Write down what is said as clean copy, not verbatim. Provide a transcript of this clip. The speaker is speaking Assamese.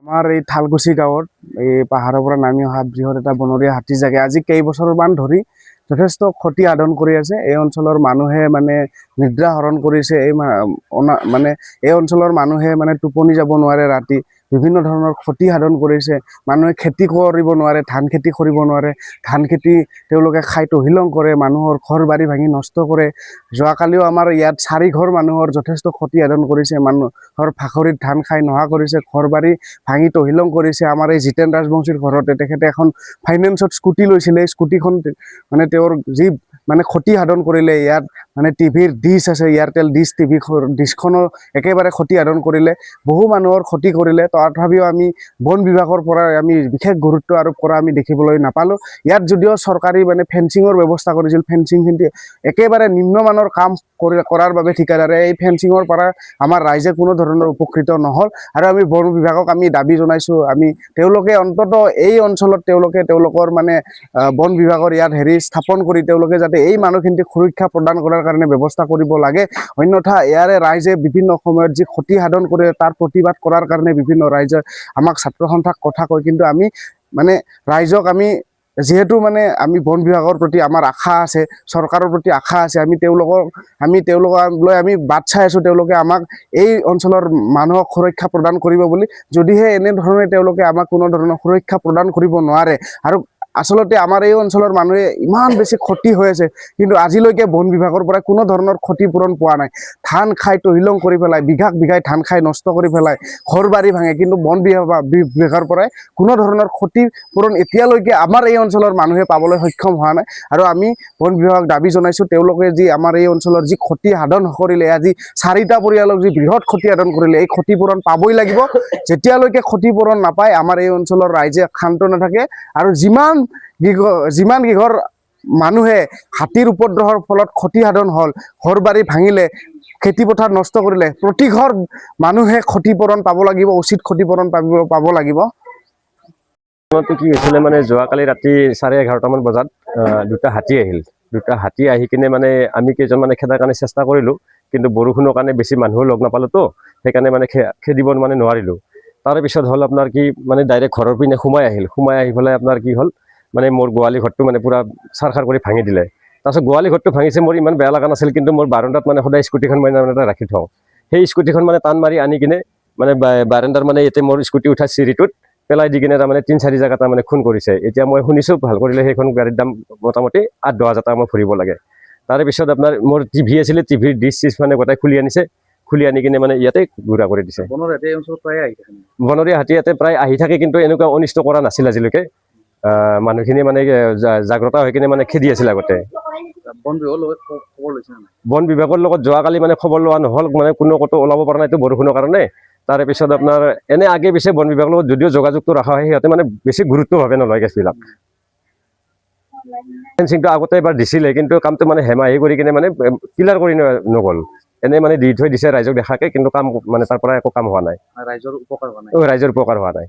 আমাৰ এই ঠালকুছি গাঁৱত এই পাহাৰৰ পৰা নামি অহা বৃহৎ এটা বনৰীয়া হাতী জাগে আজি কেইবছৰমান ধৰি যথেষ্ট ক্ষতি সাধন কৰি আছে। এই অঞ্চলৰ মানুহে মানে নিদ্ৰা হৰণ কৰিছে। মানে এই অঞ্চলৰ মানুহে মানে টোপনি যাব নোৱাৰে, ৰাতি বিভিন্ন ধৰণৰ ক্ষতি সাধন কৰিছে। মানুহে খেতি কৰিব নোৱাৰে, ধান খেতি কৰিব নোৱাৰে, ধান খেতি তেওঁলোকে খাই তহিলং কৰে, মানুহৰ ঘৰ বাৰী ভাঙি নষ্ট কৰে। যোৱাকালিও আমাৰ ইয়াত 4 ঘৰ মানুহৰ যথেষ্ট ক্ষতি সাধন কৰিছে। মানুহৰ ভাখৰিত ধান খাই নোহোৱা কৰিছে, ঘৰ বাৰী ভাঙি তহিলং কৰিছে। আমাৰ এই জিতেন ৰাজবংশীৰ ঘৰতে তেখেতে এখন ফাইনেন্সত স্কুটি লৈছিলে, স্কুটিখন মানে তেওঁৰ যি মানে ক্ষতি সাধন কৰিলে। ইয়াত মানে টিভিৰ ডিছ আছে, এয়াৰটেল ডিছ টিভি ডিছখনো একেবাৰে ক্ষতি সাধন কৰিলে, বহু মানুহৰ ক্ষতি কৰিলে। তথাপিও আমি বন বিভাগৰ পৰা আমি বিশেষ গুৰুত্ব আৰোপ কৰা আমি দেখিবলৈ নাপালোঁ। ইয়াত যদিও চৰকাৰী মানে ফেন্সিঙৰ ব্যৱস্থা কৰিছিল, ফেন্সিংখিনি একেবাৰে নিম্নমানৰ কাম কৰাৰ বাবে ঠিকাদাৰে এই ফেন্সিঙৰ পৰা আমাৰ ৰাইজে কোনো ধৰণৰ উপকৃত নহ'ল। আৰু আমি বন বিভাগক আমি দাবী জনাইছোঁ, তেওঁলোকে অন্তত এই অঞ্চলত তেওঁলোকৰ মানে বন বিভাগৰ ইয়াত স্থাপন কৰি তেওঁলোকে যাতে এই মানুহখিনিক সুৰক্ষা প্ৰদান কৰাৰ কাৰণে ব্যৱস্থা কৰিব লাগে। অন্যথা ইয়াৰে ৰাইজে বিভিন্ন সময়ত যি ক্ষতি সাধন কৰে তাৰ প্ৰতিবাদ কৰাৰ কাৰণে বিভিন্ন ৰাইজে আমাক ছাত্ৰ সন্থাক কথা কয়। কিন্তু আমি মানে ৰাইজক যিহেতু মানে আমি বন বিভাগৰ প্ৰতি আমাৰ আশা আছে, চৰকাৰৰ প্ৰতি আশা আছে, আমি তেওঁলোকলৈ আমি বাট চাই আছোঁ। তেওঁলোকে আমাক এই অঞ্চলৰ মানুহক সুৰক্ষা প্ৰদান কৰিব বুলি। যদিহে এনেধৰণে তেওঁলোকে আমাক কোনো ধৰণৰ সুৰক্ষা প্ৰদান কৰিব নোৱাৰে, আৰু আচলতে আমাৰ এই অঞ্চলৰ মানুহে ইমান বেছি ক্ষতি হৈ আছে, কিন্তু আজিলৈকে বন বিভাগৰ পৰা কোনো ধৰণৰ ক্ষতিপূৰণ পোৱা নাই। ধান খাই তহিলং কৰি পেলাই, বিঘাই ধান খাই নষ্ট কৰি পেলাই, ঘৰ বাৰী ভাঙে, কিন্তু বন বিভাগৰ পৰাই কোনো ধৰণৰ ক্ষতিপূৰণ এতিয়ালৈকে আমাৰ এই অঞ্চলৰ মানুহে পাবলৈ সক্ষম হোৱা নাই। আৰু আমি বন বিভাগক দাবী জনাইছোঁ, তেওঁলোকে যি আমাৰ এই অঞ্চলৰ যি ক্ষতি সাধন কৰিলে, আজি 4টা পৰিয়ালক যি বৃহৎ ক্ষতি সাধন কৰিলে, এই ক্ষতিপূৰণ পাবই লাগিব। যেতিয়ালৈকে ক্ষতিপূৰণ নাপায় আমাৰ এই অঞ্চলৰ ৰাইজে ক্ষান্ত নাথাকে। আৰু যিমান কিঘৰ মানুহে হাতীৰ উপদ্ৰৱৰ ফলত ক্ষতি সাধন হ'ল, ঘৰ বাৰী ভাঙিলে, খেতি পথাৰ নষ্ট কৰিলে, প্ৰতি ঘৰ মানুহে ক্ষতিপূৰণ পাব লাগিব, উচিত ক্ষতিপূৰণ পাব লাগিব। কি হৈছিলে মানে যোৱাকালি ৰাতি 11:30মান বজাত 2টা হাতী আহিল। 2টা হাতী আহি কিনে মানে আমি কেইজন মানে খেদাৰ কাৰণে চেষ্টা কৰিলোঁ, কিন্তু বৰষুণৰ কাৰণে বেছি মানুহো লগ নাপালোঁতো, সেইকাৰণে মানে খেদিব মানে নোৱাৰিলোঁ। তাৰপিছত হ'ল আপোনাৰ কি মানে ডাইৰেক্ট ঘৰৰ পিনে সোমাই আহি পেলাই আপোনাৰ কি হ'ল মানে মোৰ গোৱালি ঘৰটো মানে পূৰা চাৰখাৰ কৰি ভাঙি দিলে। তাৰপিছত গোৱালি ঘৰটো ভাঙিছে, মোৰ ইমান বেয়া লগা নাছিল, কিন্তু মোৰ বাৰাণ্ডাত মানে সদায় স্কুটিখন মানে ৰাখি থওঁ। সেই স্কুটিখন মানে টান মাৰি আনি কিনে মানে বাৰাণ্ডাৰ মানে ইয়াতে মোৰ স্কুটি উঠা চিৰিটোত পেলাই দি কিনে তাৰমানে 3-4 জেগাত তাৰমানে খুন কৰিছে। এতিয়া মই শুনিছোঁ ভাল কৰিলে সেইখন গাড়ীৰ দাম মোটামুটি 8-10 হাজাৰ টকা মই ভৰিব লাগে। তাৰপিছত আপোনাৰ মোৰ টিভি আছিলে, টিভিৰ ডিছ মানে গোটাই খুলি আনি কিনে মানে ইয়াতে গুড়া কৰি দিছে। বনৰীয়া হাতী ইয়াতে প্ৰায় আহি থাকে, কিন্তু এনেকুৱা অনিষ্ট কৰা নাছিল আজিলৈকে। মানুহখিনি মানে জাগ্ৰত হৈ কিনে মানে খেদি আছিল আগতে। বন বিভাগৰ লগত যোৱাকালি মানে খবৰ লোৱা নহ'ল, মানে কোনো ক'তো ওলাব পৰা নাইতো বৰষুণৰ কাৰণে। তাৰপিছত আপোনাৰ এনে আগে পিছে বন বিভাগৰ লগত যদিও যোগাযোগটো ৰখা হয়, সিহঁতে মানে বেছি গুৰুত্বভাৱে নলয় কেছবিলাক। ফেন্সিংটো আগতে এবাৰ দিছিলে, কিন্তু কামটো মানে হেমাহি কৰি কিনে মানে ক্লিয়াৰ কৰি নগ'ল। এনে মানে দি থৈ দিছে ৰাইজক দেখাকে, কিন্তু কাম মানে তাৰ পৰা একো কাম হোৱা নাই, ৰাইজৰ উপকাৰ হোৱা নাই।